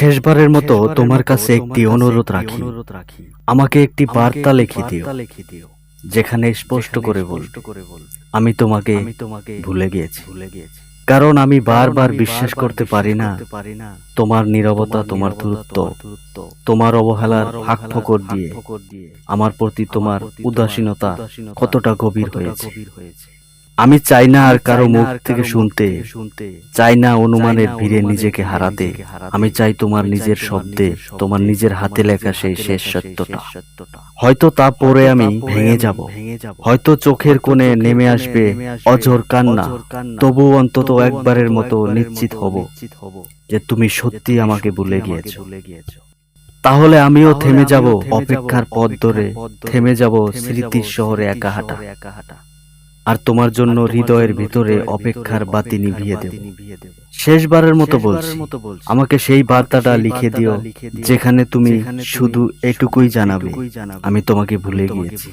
শেষবারের মতো তোমার কাছে একটি অনুরোধ রাখি। আমাকে একটি বার্তা লিখে দিও, যেখানে স্পষ্ট করে বলবে আমি তোমাকে ভুলে গিয়েছি। কারণ আমি বারবার বিশ্বাস করতে পারি না তোমার নীরবতা, তোমার দূরত্ব, তোমার অবহেলার ফাঁক ফোকর দিয়ে আমার প্রতি তোমার উদাসীনতা কতটা গভীর হয়েছে। আমি চাই না আর কারো মুখ থেকে শুনতে, চাই না অনুমানের ভিড়ে নিজেকে হারাতে। আমি চাই তোমার নিজের শব্দে, তোমার নিজের হাতে লেখা সেই শেষ সত্যটা। হয়তো তা পড়ে আমি ভেঙে যাব, হয়তো চোখের কোণে নেমে আসবে অঝোর কান্না, তবু অন্তত একবারের মতো নিশ্চিত হব যে তুমি সত্যি আমাকে ভুলে গিয়েছো। তাহলে আমিও থেমে যাব অপেক্ষার পথ ধরে, থেমে যাব স্মৃতির শহরে একা হাঁটা, আর তোমার জন্য হৃদয়ের ভিতরে অপেক্ষার বাতি নিভিয়ে দেব। শেষবারের মতো বলছি, আমাকে সেই বার্তাটা লিখে দিও, যেখানে তুমি শুধু এটুকুই জানাবে আমি তোমাকে ভুলে গিয়েছি।